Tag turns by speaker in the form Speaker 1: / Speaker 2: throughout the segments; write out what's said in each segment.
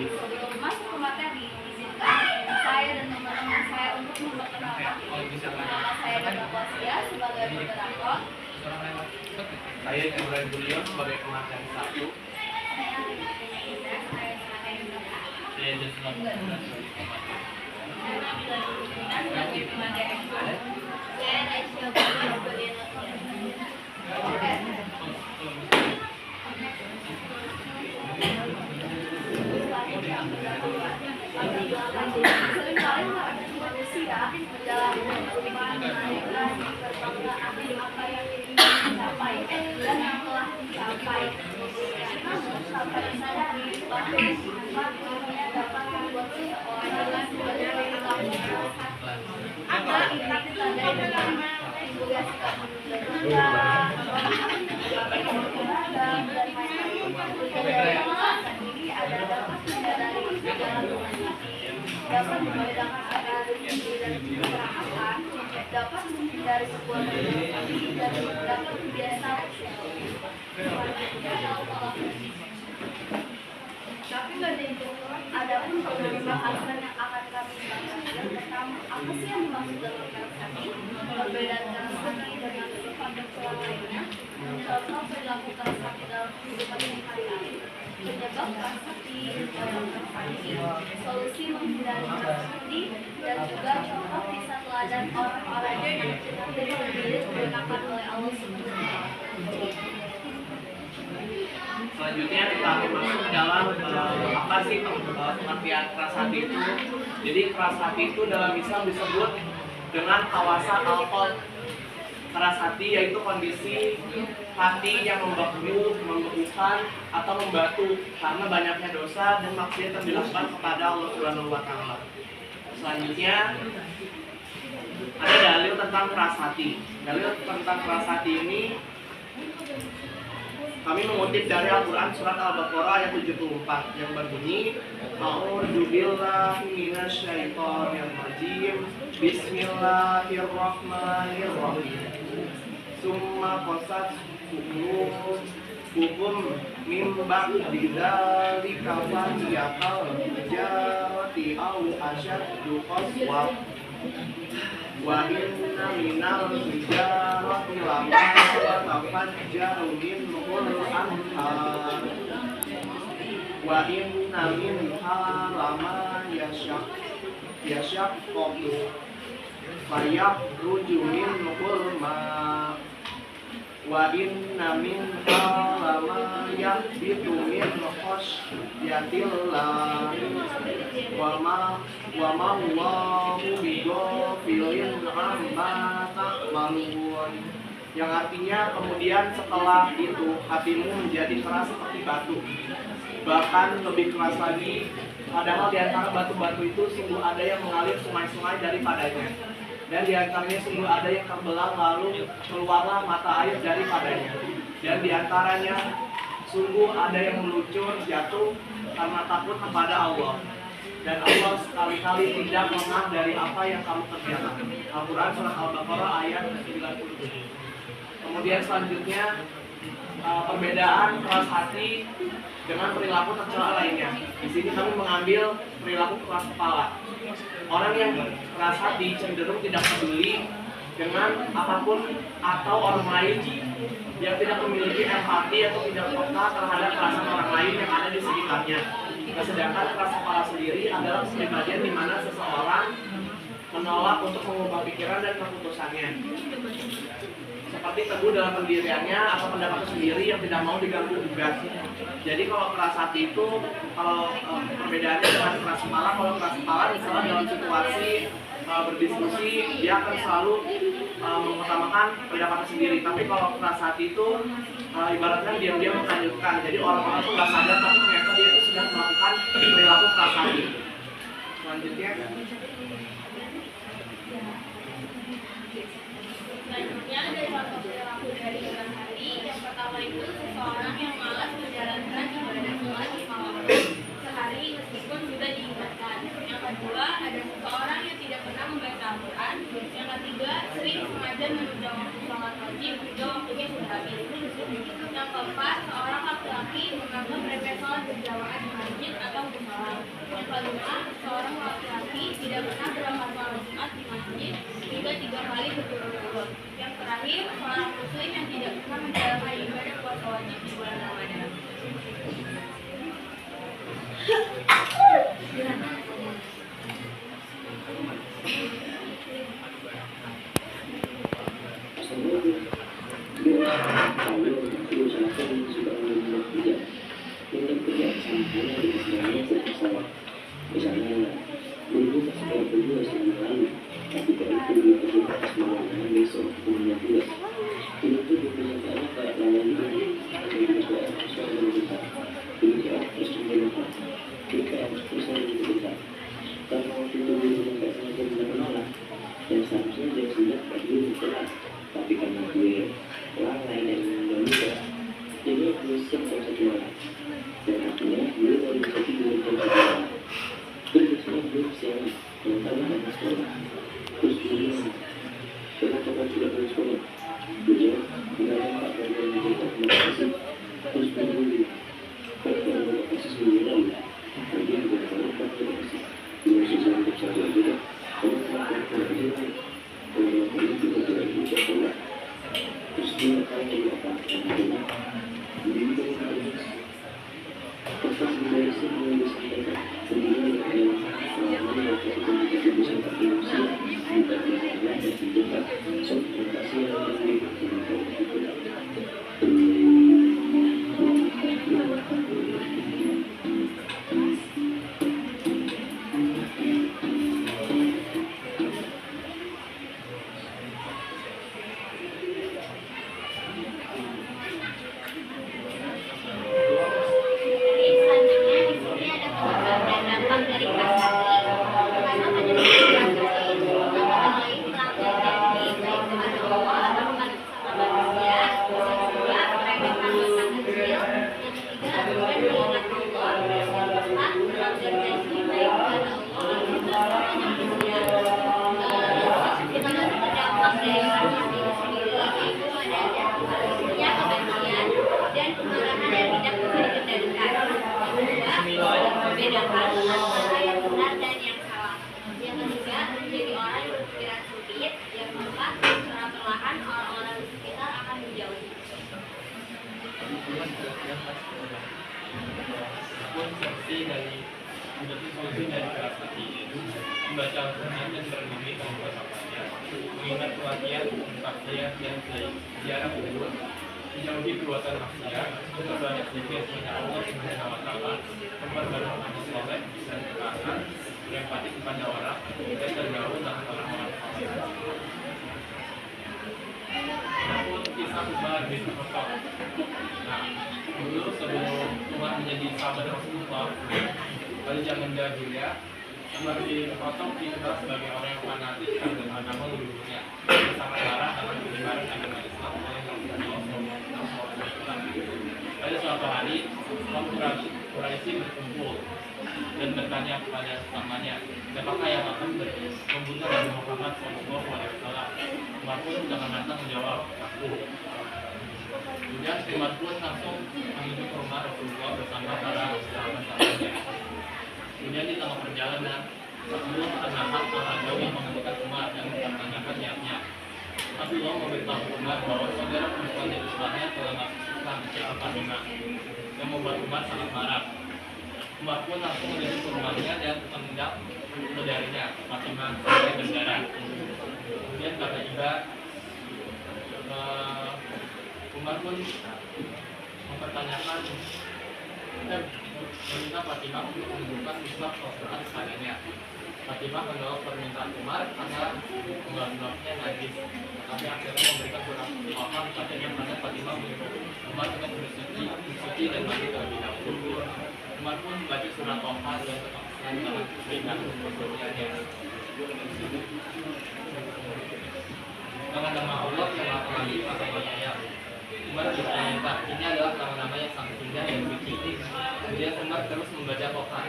Speaker 1: Sebelum masuk ke materi, izinkan saya dan teman-teman saya untuk memperkenalkan nama saya Dada Posya sebagai moderator.
Speaker 2: Saya Ibrahim Bulion sebagai pemateri 1.
Speaker 1: Saya Indah, saya sebagai moderator.
Speaker 2: Saya Juslan
Speaker 1: Saya Nabila Nurulina sebagai pemateri 2. Saya Raisya Bulion sebagai moderator. Oke. Seringkali manusia menjalani kehidupan mereka berbagai apa yang ingin dicapai dan yang telah dicapai. Namun tanpa disadari bahwa hikmat dunia dapat membuat seseorang perilaku terasa. Ada ikat ditandai dengan timbulnya sikap menunda-nunda, dan lain-lain. Sendiri ada dapat menyadari segala dapat membedakan antara rezeki dan kecelakaan, dapat menghindari sebuah rezeki dan dapat terbiasa. Tapi pada itu, ada pun beberapa alasan yang akan kami bahas. Yang pertama, apa sih yang dimaksud dalam transaksi? Perbedaan transaksi dengan sifat berkelang lainnya, contoh perilaku transaksi dalam kehidupan sehari-hari, penyebab transaksi dalam transaksi, solusi menghindari transaksi, dan juga contoh kisah teladan orang-orang yang terpilih digunakan oleh Allah Subhanahu.
Speaker 2: Selanjutnya kita akan masuk ke dalam apa sih pengertian keras hati itu. Jadi keras hati itu dalam Islam disebut dengan kawasan al-qalb. Keras hati yaitu kondisi hati yang membekukan atau membatu karena banyaknya dosa dan maksiat yang dilakukan kepada Allah Subhanahu wa taala. Selanjutnya ada dalil tentang keras hati. Dalil tentang keras hati ini kami mengutip dari Al-Quran surat Al-Baqarah ayat 74 yang berbunyi A'udzu billahi minasyaitonir rajim. Bismillahirrahmanirrahim. Summa qasat hukum min ba'di dzalika fahiyakal jarati aw asyaddu qaswa wa inna minal hijarati lama yatafajjaru minhul anhar wa inna minha lama yashaqqaqu fayakhruju minhul ma' wa inna minha lama yahbitu min khashyatillah wa ma Allahu bighafilin amma ta'malun. Yang artinya kemudian setelah itu hatimu menjadi keras seperti batu, bahkan lebih keras lagi, padahal di antara batu-batu itu sungguh ada yang mengalir sungai-sungai daripadanya, dan di antaranya sungguh ada yang terbelah lalu keluarlah mata air daripadanya, dan di antaranya sungguh ada yang meluncur jatuh karena takut kepada Allah, dan Allah sekali-kali tidak lengah dari apa yang kamu kerjakan. Al-Quran surat Al-Baqarah ayat 97. Kemudian selanjutnya perbedaan keras hati dengan perilaku tercela lainnya. Di sini kami mengambil perilaku keras kepala. Orang yang keras hati cenderung tidak peduli dengan apapun atau orang lain yang tidak memiliki empati atau tidak peka terhadap perasaan orang lain yang ada di sekitarnya. Sedangkan keras kepala sendiri adalah kepribadian di mana seseorang menolak untuk mengubah pikiran dan keputusannya, seperti teguh dalam pendiriannya atau pendapatnya sendiri yang tidak mau diganggu gugat. Jadi kalau keras hati itu, kalau perbedaannya dengan keras kepala, kalau keras kepala misalnya dalam situasi berdiskusi dia akan selalu mengutamakan pendapatnya sendiri. Tapi kalau keras hati itu ibaratnya diam-diam melanjutkan. Jadi orang-orang itu nggak sadar tapi ternyata dia itu sedang melakukan perilaku keras hati. Selanjutnya
Speaker 1: ada contoh perilaku dari keras hati. Yang pertama itu seseorang yang malas menjalankan ibadah sholat di malam sehari meskipun sudah diingatkan. Yang kedua ada seseorang yang tidak pernah membaca Al-Quran. Yang ketiga sering sengaja menunda waktu sholat wajib hingga waktunya sudah habis. Yang keempat seorang laki-laki menganggap remeh sholat berjamaah di masjid atau musola. Kepala seorang laki-laki tidak pernah berangkat sholat Jumat di masjid hingga 3 kali berturut-turut. Yang terakhir, seorang muslim yang tidak pernah menjalankan ibadah puasa wajib di bulan Ramadan.
Speaker 3: Membaca Al-Quran dan berdiri tanpa sapanya, mengingat kematian, maksiat dan sejarah kubur, menjauhi perbuatan maksiat, berbanyak zikir kepada Allah Subhanahu wa Ta'ala, memperbanyak amal soleh dan ketaatan, berempati kepada orang, dan terjauh dari orang-orang fasik. Namun kisah Umar bin Khattab. Nah, dulu sebelum Umar menjadi sahabat Rasulullah, pada zaman jahiliyah, Umar bin Khattab dikenal sebagai orang yang fanatik dan agama leluhurnya, sangat marah akan penyebaran agama Islam oleh Rasulullah SAW. Pada suatu hari, kaum Quraisy berkumpul dan bertanya kepada sesamanya, siapakah yang akan membunuh Nabi Muhammad SAW? Umar pun dengan lantang menjawab, aku. Kemudian Umar pun langsung menuju ke rumah Rasulullah bersama para sahabat-sahabatnya. Kemudian di tengah perjalanan, Rasulullah ternahan orang jauh yang menghentikan Umar dan mempertanyakan niatnya. Rasulullah memberitahu Umar bahwa saudara perempuan di sebelahnya telah masuk Islam secara Fatimah, yang membuat Umar sangat marah. Umar pun langsung menuju ke rumahnya dan menendang saudarinya, Fatimah, sampai berdarah. Kemudian kata iba, Umar pun mempertanyakan dan meminta Fatimah untuk menunjukkan Islam Al-Quran kepadanya. Fatimah menolak permintaan Umar karena pembuatnya najis, tapi akhirnya memberikan surat paham padanya karena Fatimah menyuruh Umar untuk bersuci dan mandi terlebih dahulu. Umar pun membaca surat Toha dan terpaksa dengan keringat bersucianya. Dengan nama Allah yang Maha Pengampun Maha Penyayang. Umar berkata, ini adalah nama-nama yang sangat indah dan suci. Kemudian Umar terus membaca Toha.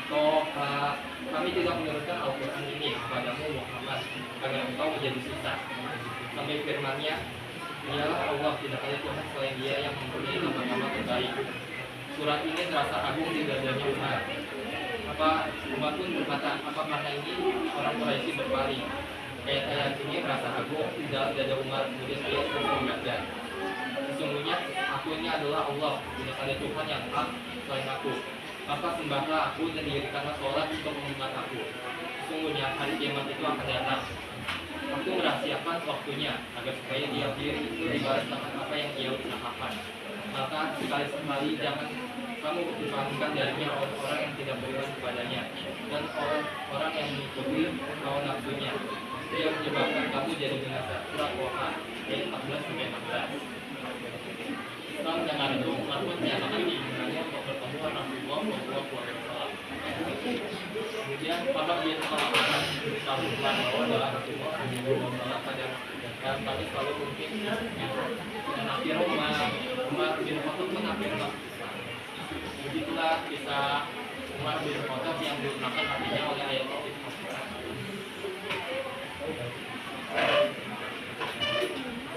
Speaker 3: Toha, kami tidak menurunkan Al-Quran ini kepadamu Muhammad agar engkau menjadi susah. Sampai firman-Nya, dialah Allah, tidak ada Tuhan selain Dia yang mempunyai nama-nama terbaik. Surat ini terasa agung di dadanya Umar. Maka Umar pun berkata, apa karena ini orang Quraisy berpaling? Ayat-ayat ini merasa agung di dalam dada Umar. Kemudian ia terus membaca, sesungguhnya aku ini adalah Allah, tidak ada Tuhan yang hak selain aku. Maka sembahlah aku dan dirikanlah sholat untuk mengingat aku. Sesungguhnya hari kiamat itu akan datang. Aku merahasiakan waktunya agar supaya dia diri itu dibalas dengan apa yang ia usahakan. Maka sekali-sekali jangan kamu dipalingkan darinya orang-orang yang tidak beriman kepadanya dan orang-orang yang mengikuti hawa nafsunya. Dia menyebabkan kamu jadi binasa. Surah Toha ayat 14-16. Setelah mendengar itu, Umar pun menyatakan keinginannya untuk bertemu Rasulullah SAW. Kemudian Umar bin Khattab beritahu Umar bahwa dalam Rasulullah SAW pada kami selalu mungkin dan akhirnya Umar bin Khattab pun akhirnya begitulah kisah Umar bin Khattab yang digunakan artinya oleh ayat Allah.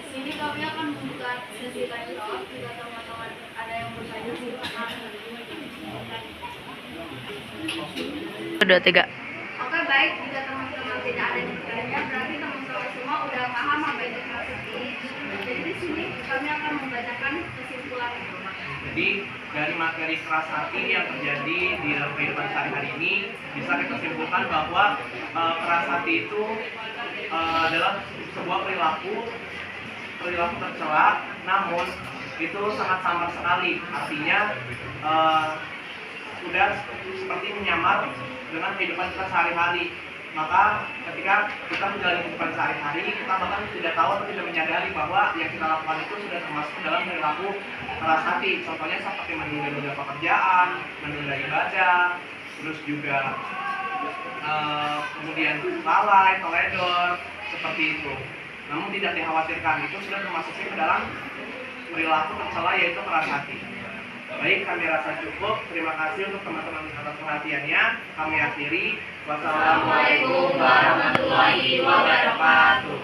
Speaker 1: Di sini kami akan membuka sesi tanya jawab. Jika teman-teman ada yang bertanya, silakan.
Speaker 4: 2, 3.
Speaker 1: Oke, baik. Jika teman-teman tidak ada yang bertanya, berarti teman-teman semua udah paham apa itu prasasti. Jadi di sini kami akan membacakan kesimpulan.
Speaker 2: Jadi dari materi prasasti yang terjadi di dalam kehidupan sehari-hari ini bisa kita simpulkan bahwa prasasti itu adalah sebuah perilaku tercela, namun itu sangat samar sekali. Artinya sudah seperti menyamar dengan kehidupan kita sehari-hari. Maka ketika kita menjalani kehidupan sehari-hari, kita bahkan tidak tahu atau tidak menyadari bahwa yang kita lakukan itu sudah termasuk dalam perilaku prasasti. Contohnya seperti menunda-nunda pekerjaan, menunda ibadah, terus juga kemudian lalai, teledor, seperti itu. Namun tidak dikhawatirkan, itu sudah termasuk ke dalam perilaku tercela, yaitu prasasti. Baik, kami rasa cukup. Terima kasih untuk teman-teman atas perhatiannya. Kami akhiri. Wassalamualaikum warahmatullahi wabarakatuh.